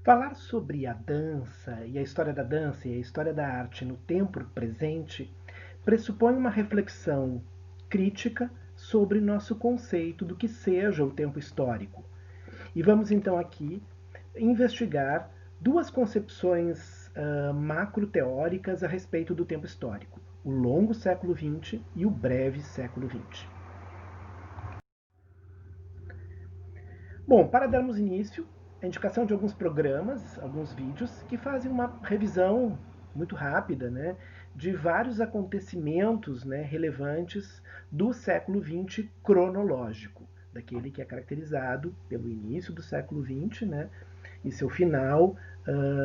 Falar sobre a dança e a história da dança e a história da arte no tempo presente pressupõe uma reflexão crítica sobre nosso conceito do que seja o tempo histórico. E vamos então aqui investigar duas concepções macro-teóricas a respeito do tempo histórico: o longo século XX e o breve século XX. Bom, para darmos início, a indicação de alguns programas, alguns vídeos que fazem uma revisão muito rápida, né, de vários acontecimentos, né, relevantes do século XX cronológico, daquele que é caracterizado pelo início do século XX, né, e seu final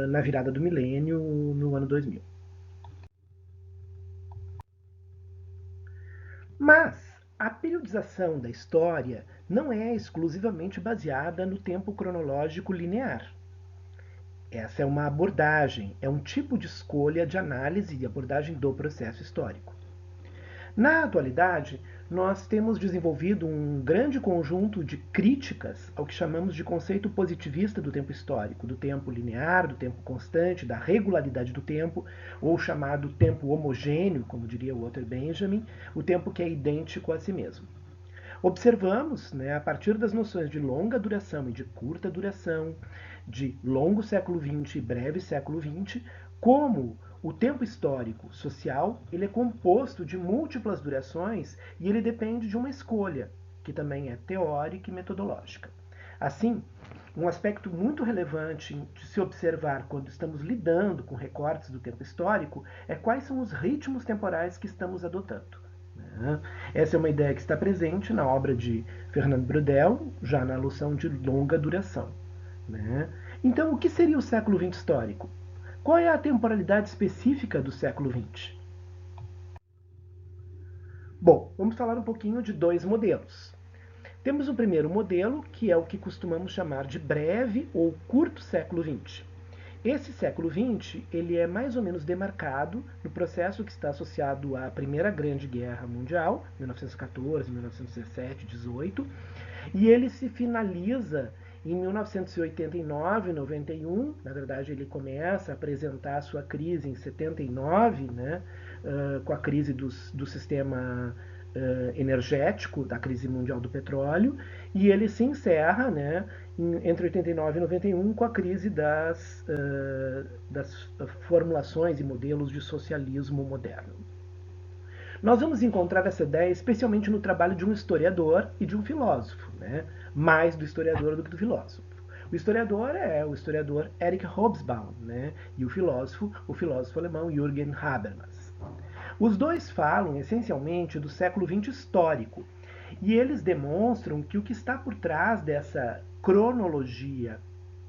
na virada do milênio no ano 2000. Mas a periodização da história não é exclusivamente baseada no tempo cronológico linear. Essa é uma abordagem, é um tipo de escolha de análise e abordagem do processo histórico. Na atualidade, nós temos desenvolvido um grande conjunto de críticas ao que chamamos de conceito positivista do tempo histórico, do tempo linear, do tempo constante, da regularidade do tempo, ou chamado tempo homogêneo, como diria Walter Benjamin, o tempo que é idêntico a si mesmo. Observamos, né, a partir das noções de longa duração e de curta duração, de longo século XX e breve século XX, como o tempo histórico social ele é composto de múltiplas durações e ele depende de uma escolha, que também é teórica e metodológica. Assim, um aspecto muito relevante de se observar quando estamos lidando com recortes do tempo histórico é quais são os ritmos temporais que estamos adotando. Essa é uma ideia que está presente na obra de Fernando Braudel, já na noção de longa duração. Então, o que seria o século XX histórico? Qual é a temporalidade específica do século XX? Bom, vamos falar um pouquinho de dois modelos. Temos o primeiro modelo, que é o que costumamos chamar de breve ou curto século XX. Esse século XX ele é mais ou menos demarcado no processo que está associado à Primeira Grande Guerra Mundial, 1914, 1917, 18, e ele se finaliza em 1989, 91. Na verdade, ele começa a apresentar a sua crise em 79, né, com a crise do sistema energético, da crise mundial do petróleo, e ele se encerra, né, entre 89 e 91 com a crise das formulações e modelos de socialismo moderno. Nós vamos encontrar essa ideia especialmente no trabalho de um historiador e de um filósofo, né? Mais do historiador do que do filósofo. O historiador é o historiador Erich Hobsbawm, né? E o filósofo alemão Jürgen Habermas. Os dois falam essencialmente do século XX histórico, e eles demonstram que o que está por trás dessa cronologia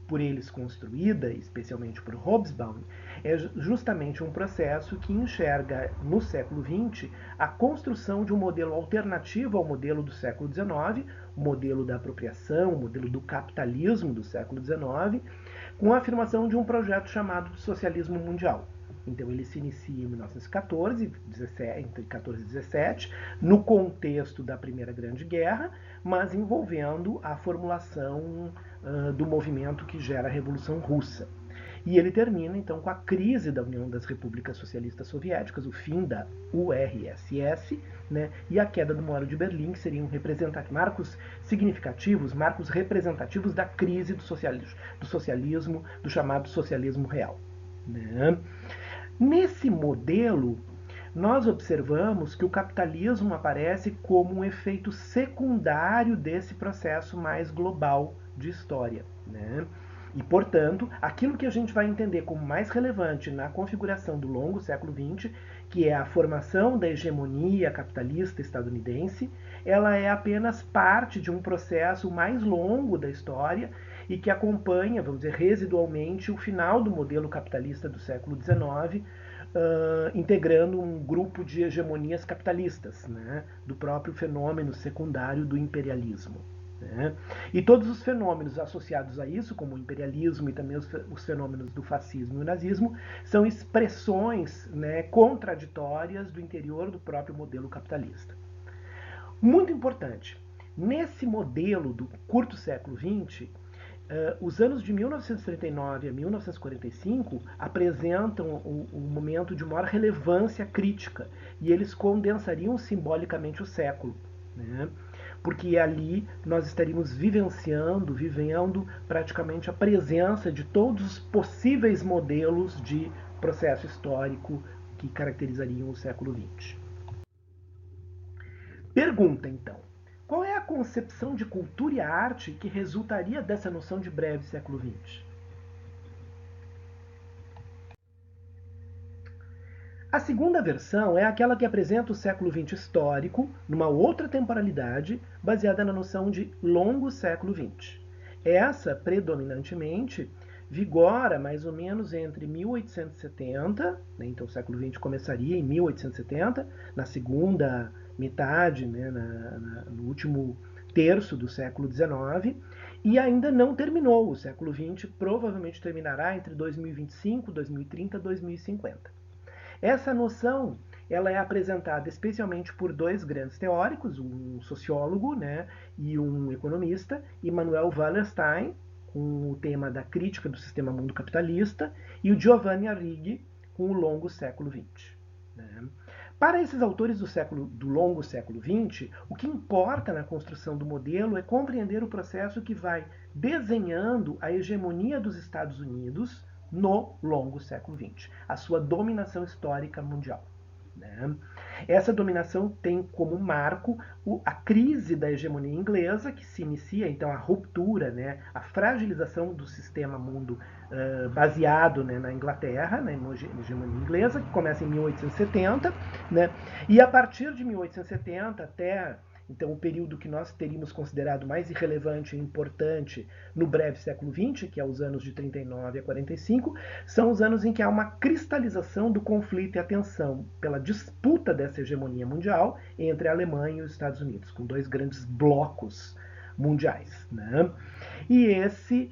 por eles construída, especialmente por Hobsbawm, é justamente um processo que enxerga no século XX a construção de um modelo alternativo ao modelo do século XIX, o modelo da apropriação, o modelo do capitalismo do século XIX, com a afirmação de um projeto chamado de socialismo mundial. Então ele se inicia em 1914, entre 14 e 17, no contexto da Primeira Grande Guerra, mas envolvendo a formulação do movimento que gera a Revolução Russa. E ele termina então com a crise da União das Repúblicas Socialistas Soviéticas, o fim da URSS, né, e a queda do Muro de Berlim, que seriam marcos significativos, marcos representativos da crise do socialismo, do chamado socialismo real. Né? Nesse modelo, nós observamos que o capitalismo aparece como um efeito secundário desse processo mais global de história. Né? E, portanto, aquilo que a gente vai entender como mais relevante na configuração do longo século XX, que é a formação da hegemonia capitalista estadunidense, ela é apenas parte de um processo mais longo da história e que acompanha, vamos dizer, residualmente o final do modelo capitalista do século XIX, integrando um grupo de hegemonias capitalistas, né, do próprio fenômeno secundário do imperialismo. Né? E todos os fenômenos associados a isso, como o imperialismo e também os fenômenos do fascismo e o nazismo, são expressões, né, contraditórias do interior do próprio modelo capitalista. Muito importante, nesse modelo do curto século XX, Os anos de 1939 a 1945 apresentam um momento de maior relevância crítica e eles condensariam simbolicamente o século, né? Porque ali nós estaríamos vivendo praticamente a presença de todos os possíveis modelos de processo histórico que caracterizariam o século XX. Pergunta, então. Qual é a concepção de cultura e arte que resultaria dessa noção de breve século XX? A segunda versão é aquela que apresenta o século XX histórico, numa outra temporalidade, baseada na noção de longo século XX. Essa, predominantemente, vigora mais ou menos entre 1870, né, então o século XX começaria em 1870, na segunda metade, né, no último terço do século XIX, e ainda não terminou. O século XX provavelmente terminará entre 2025, 2030 e 2050. Essa noção ela é apresentada especialmente por dois grandes teóricos, um sociólogo, né, e um economista, Immanuel Wallerstein, com o tema da crítica do sistema mundo capitalista, e o Giovanni Arrighi, com o longo século XX. Né. Para esses autores do longo século XX, o que importa na construção do modelo é compreender o processo que vai desenhando a hegemonia dos Estados Unidos no longo século XX, a sua dominação histórica mundial. Né? Essa dominação tem como marco a crise da hegemonia inglesa, que se inicia, então, a ruptura, né, a fragilização do sistema mundo baseado, né, na Inglaterra, né, na hegemonia inglesa, que começa em 1870, né, e a partir de 1870 até então, o período que nós teríamos considerado mais irrelevante e importante no breve século XX, que é os anos de 39 a 45, são os anos em que há uma cristalização do conflito e a tensão pela disputa dessa hegemonia mundial entre a Alemanha e os Estados Unidos, com dois grandes blocos mundiais. Né? E esse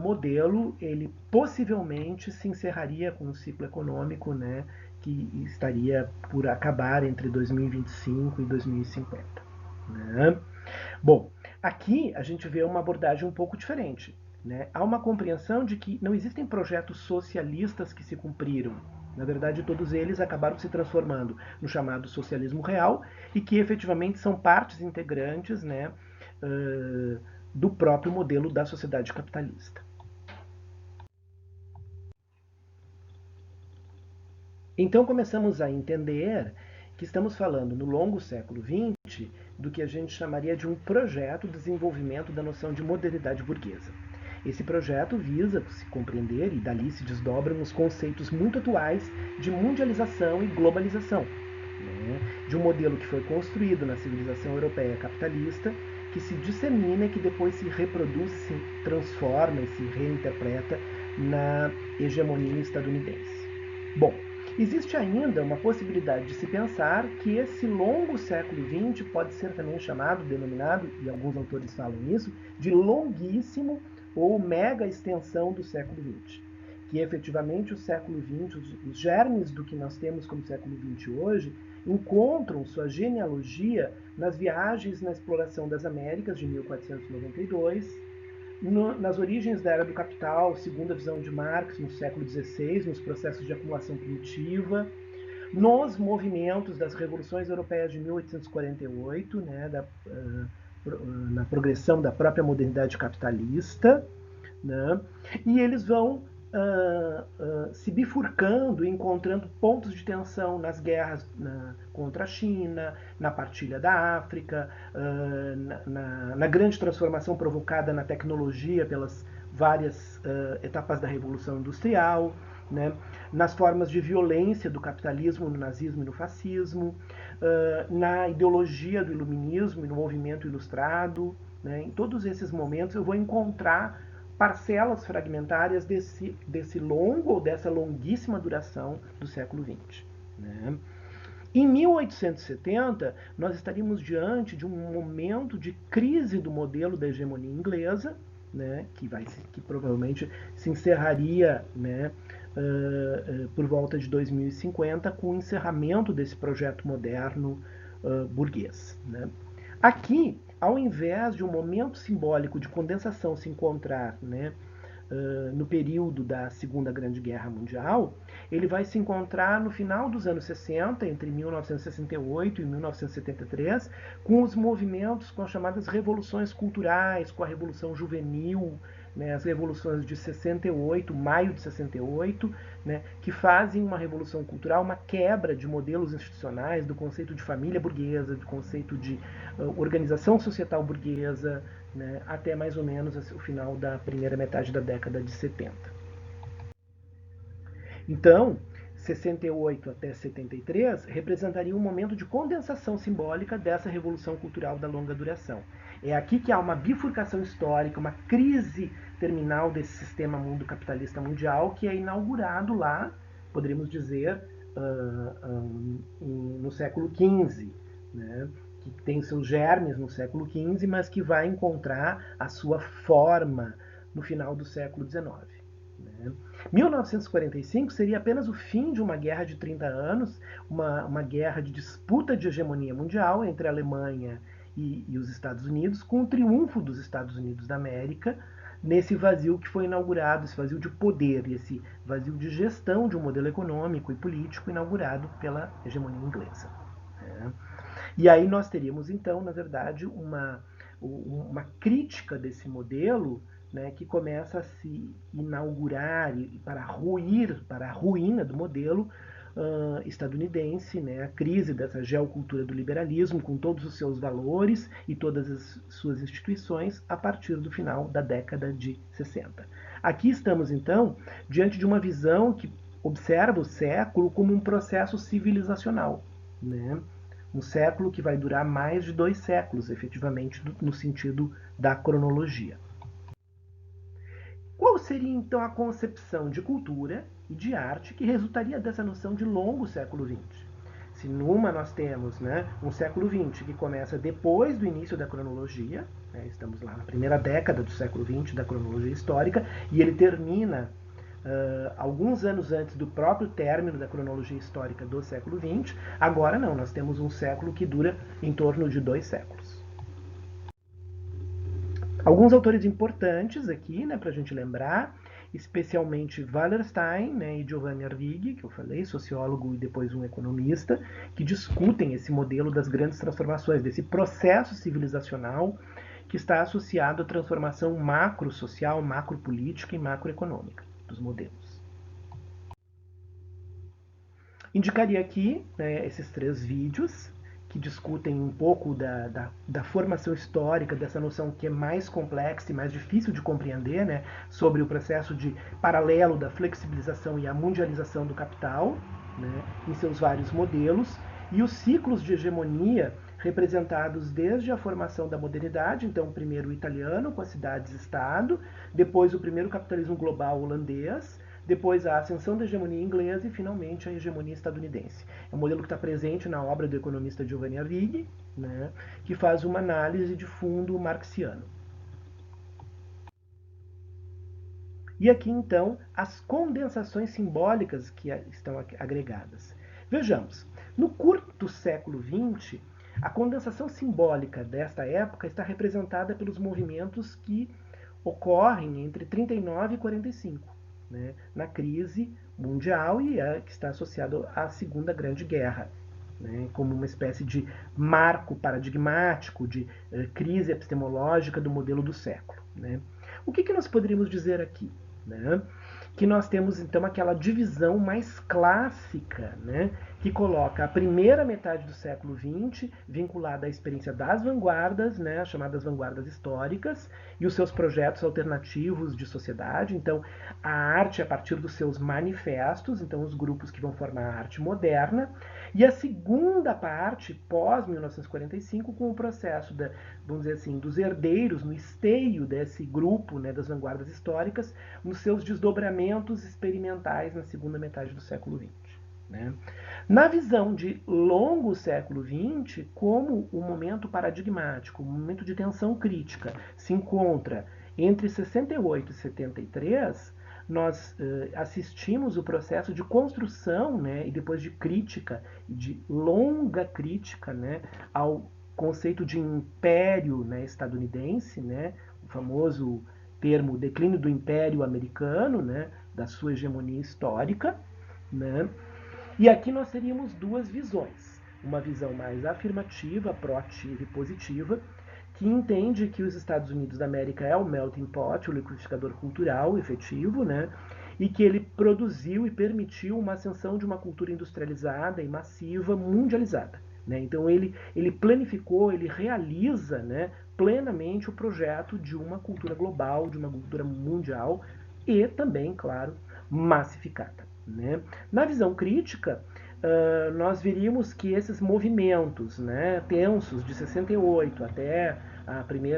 modelo, ele possivelmente se encerraria com um ciclo econômico, né, que estaria por acabar entre 2025 e 2050. Né? Bom, aqui a gente vê uma abordagem um pouco diferente. Né? Há uma compreensão de que não existem projetos socialistas que se cumpriram. Na verdade, todos eles acabaram se transformando no chamado socialismo real e que efetivamente são partes integrantes, né, do próprio modelo da sociedade capitalista. Então começamos a entender que estamos falando no longo século XX do que a gente chamaria de um projeto de desenvolvimento da noção de modernidade burguesa. Esse projeto visa se compreender e dali se desdobram os conceitos muito atuais de mundialização e globalização, né? De um modelo que foi construído na civilização europeia capitalista, que se dissemina e que depois se reproduz, se transforma e se reinterpreta na hegemonia estadunidense. Bom, existe ainda uma possibilidade de se pensar que esse longo século XX pode ser também chamado, denominado, e alguns autores falam isso, de longuíssimo ou mega extensão do século XX. Que efetivamente o século XX, os germes do que nós temos como século XX hoje, encontram sua genealogia nas viagens na exploração das Américas de 1492, nas origens da era do capital, segundo a visão de Marx, no século XVI, nos processos de acumulação primitiva, nos movimentos das revoluções europeias de 1848, né, na progressão da própria modernidade capitalista, né, e eles vão se bifurcando e encontrando pontos de tensão nas guerras contra a China, na partilha da África, na grande transformação provocada na tecnologia pelas várias etapas da Revolução Industrial, né, nas formas de violência do capitalismo, no nazismo e no fascismo, na ideologia do iluminismo e no movimento ilustrado. Né, em todos esses momentos eu vou encontrar parcelas fragmentárias desse longo ou dessa longuíssima duração do século XX. Né? Em 1870, nós estaríamos diante de um momento de crise do modelo da hegemonia inglesa, né, que provavelmente se encerraria, né, por volta de 2050 com o encerramento desse projeto moderno burguês. Né? Aqui ao invés de um momento simbólico de condensação se encontrar, né, no período da Segunda Grande Guerra Mundial, ele vai se encontrar no final dos anos 60, entre 1968 e 1973, com os movimentos, com as chamadas revoluções culturais, com a Revolução Juvenil, né, as revoluções de 68, maio de 68, né, que fazem uma revolução cultural, uma quebra de modelos institucionais, do conceito de família burguesa, do conceito de organização societal burguesa, né, até mais ou menos o final da primeira metade da década de 70. Então, 68 até 73 representaria um momento de condensação simbólica dessa revolução cultural da longa duração. É aqui que há uma bifurcação histórica, uma crise terminal desse sistema mundo capitalista mundial que é inaugurado lá, poderíamos dizer, no século XV, né? Que tem seus germes no século XV, mas que vai encontrar a sua forma no final do século XIX. Né? 1945 seria apenas o fim de uma guerra de 30 anos, uma guerra de disputa de hegemonia mundial entre a Alemanha e os Estados Unidos, com o triunfo dos Estados Unidos da América nesse vazio que foi inaugurado, esse vazio de poder, esse vazio de gestão de um modelo econômico e político inaugurado pela hegemonia inglesa. Né? E aí nós teríamos, então, na verdade, uma crítica desse modelo, né, que começa a se inaugurar para a ruína do modelo estadunidense, né, a crise dessa geocultura do liberalismo, com todos os seus valores e todas as suas instituições, a partir do final da década de 60. Aqui estamos, então, diante de uma visão que observa o século como um processo civilizacional, né? Um século que vai durar mais de 2 séculos, efetivamente, no sentido da cronologia. Qual seria, então, a concepção de cultura e de arte que resultaria dessa noção de longo século XX? Se numa nós temos, né, um século XX que começa depois do início da cronologia, né, estamos lá na primeira década do século XX da cronologia histórica, e ele termina alguns anos antes do próprio término da cronologia histórica do século XX, agora não, nós temos um século que dura em torno de 2 séculos. Alguns autores importantes aqui, né, para a gente lembrar, especialmente Wallerstein, né, e Giovanni Arrighi, que eu falei, sociólogo e depois um economista, que discutem esse modelo das grandes transformações, desse processo civilizacional que está associado à transformação macro-social, macro-política e macroeconômica dos modelos. Indicaria aqui, né, esses 3 vídeos que discutem um pouco da formação histórica, dessa noção que é mais complexa e mais difícil de compreender, né, sobre o processo de paralelo da flexibilização e a mundialização do capital, né, em seus vários modelos, e os ciclos de hegemonia representados desde a formação da modernidade, então primeiro o italiano com as cidades-estado, depois o primeiro capitalismo global holandês, depois a ascensão da hegemonia inglesa e, finalmente, a hegemonia estadunidense. É um modelo que está presente na obra do economista Giovanni Arrighi, né, que faz uma análise de fundo marxiano. E aqui, então, as condensações simbólicas que estão agregadas. Vejamos, no curto século XX, a condensação simbólica desta época está representada pelos movimentos que ocorrem entre 39 e 45. Né, na crise mundial e que está associado à Segunda Grande Guerra, né, como uma espécie de marco paradigmático de crise epistemológica do modelo do século. Né. O que nós poderíamos dizer aqui? Né? Que nós temos então aquela divisão mais clássica, né, que coloca a primeira metade do século XX vinculada à experiência das vanguardas, né, as chamadas vanguardas históricas, e os seus projetos alternativos de sociedade. Então, a arte a partir dos seus manifestos, então os grupos que vão formar a arte moderna, e a segunda parte, pós-1945, com o processo vamos dizer assim, dos herdeiros no esteio desse grupo, né, das vanguardas históricas, nos seus desdobramentos experimentais na segunda metade do século XX. Né? Na visão de longo século XX, como o momento paradigmático, o momento de tensão crítica, se encontra entre 68 e 73, nós assistimos o processo de construção, né, e depois de crítica, de longa crítica, né, ao conceito de império, né, estadunidense, né, o famoso termo declínio do império americano, né, da sua hegemonia histórica, né? E aqui nós teríamos duas visões. Uma visão mais afirmativa, proativa e positiva, que entende que os Estados Unidos da América é o melting pot, o liquidificador cultural efetivo, né? E que ele produziu e permitiu uma ascensão de uma cultura industrializada e massiva, mundializada. Né? Então ele planificou, ele realiza, né, plenamente o projeto de uma cultura global, de uma cultura mundial e também, claro, massificada. Né? Na visão crítica, nós veríamos que esses movimentos, né, tensos de 68 até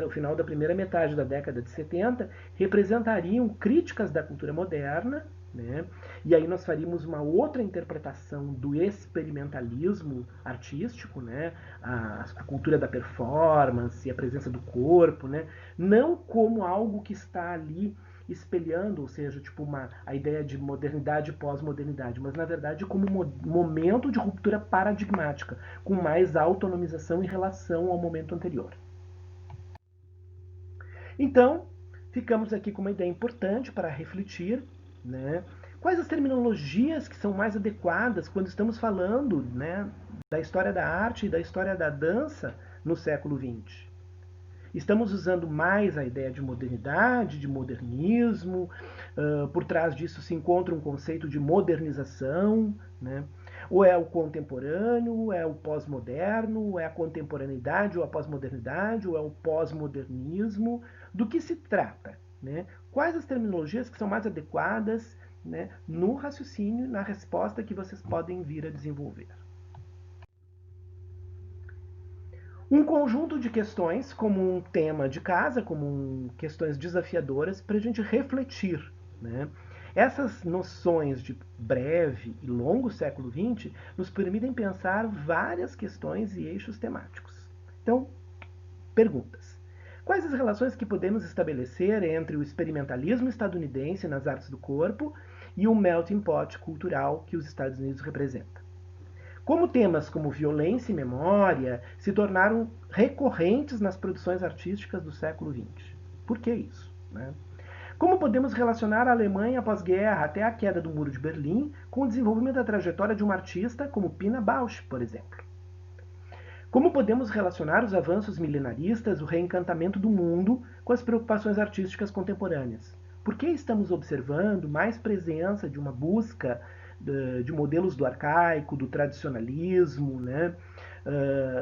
o final da primeira metade da década de 70 representariam críticas da cultura moderna, né? E aí nós faríamos uma outra interpretação do experimentalismo artístico, né? A cultura da performance, a presença do corpo, né? Não como algo que está ali espelhando, ou seja, tipo a ideia de modernidade e pós-modernidade, mas na verdade como momento de ruptura paradigmática, com mais autonomização em relação ao momento anterior. Então, ficamos aqui com uma ideia importante para refletir, né? Quais as terminologias que são mais adequadas quando estamos falando, né, da história da arte e da história da dança no século XX? Estamos usando mais a ideia de modernidade, de modernismo, por trás disso se encontra um conceito de modernização, né? Ou é o contemporâneo, ou é o pós-moderno, ou é a contemporaneidade, ou a pós-modernidade, ou é o pós-modernismo. Do que se trata? Né? Quais as terminologias que são mais adequadas, né, no raciocínio, na resposta que vocês podem vir a desenvolver? Um conjunto de questões, como um tema de casa, como questões desafiadoras, para a gente refletir. Né? Essas noções de breve e longo século XX nos permitem pensar várias questões e eixos temáticos. Então, perguntas. Quais as relações que podemos estabelecer entre o experimentalismo estadunidense nas artes do corpo e o melting pot cultural que os Estados Unidos representam? Como temas como violência e memória se tornaram recorrentes nas produções artísticas do século XX? Por que isso? Né? Como podemos relacionar a Alemanha pós-guerra até a queda do Muro de Berlim com o desenvolvimento da trajetória de uma artista como Pina Bausch, por exemplo? Como podemos relacionar os avanços milenaristas, o reencantamento do mundo, com as preocupações artísticas contemporâneas? Por que estamos observando mais presença de uma busca de modelos do arcaico, do tradicionalismo, né?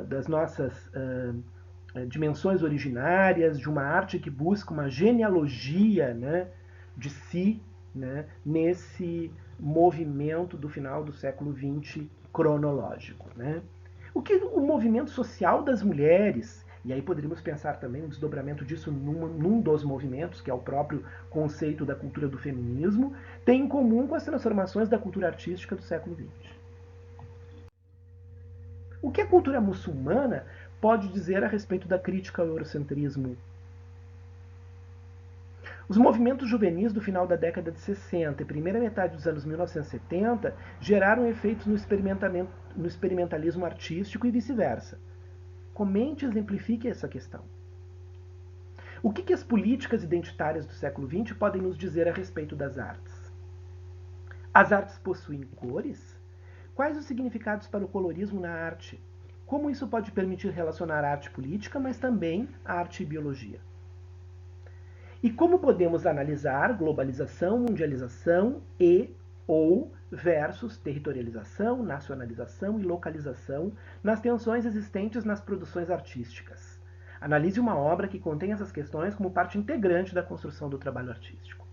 Das nossas dimensões originárias, de uma arte que busca uma genealogia, né, de si, né, nesse movimento do final do século XX cronológico? Né? O movimento social das mulheres, e aí poderíamos pensar também no desdobramento disso num dos movimentos, que é o próprio conceito da cultura do feminismo, tem em comum com as transformações da cultura artística do século XX. O que a cultura muçulmana pode dizer a respeito da crítica ao eurocentrismo? Os movimentos juvenis do final da década de 60 e primeira metade dos anos 1970 geraram efeitos no experimentalismo artístico e vice-versa. Comente e exemplifique essa questão. O que as políticas identitárias do século XX podem nos dizer a respeito das artes? As artes possuem cores? Quais os significados para o colorismo na arte? Como isso pode permitir relacionar a arte política, mas também a arte e biologia? E como podemos analisar globalização, mundialização e ou versus territorialização, nacionalização e localização nas tensões existentes nas produções artísticas? Analise uma obra que contém essas questões como parte integrante da construção do trabalho artístico.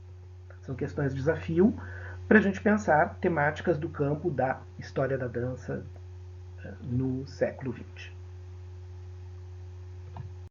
São questões de desafio para a gente pensar temáticas do campo da história da dança no século XX.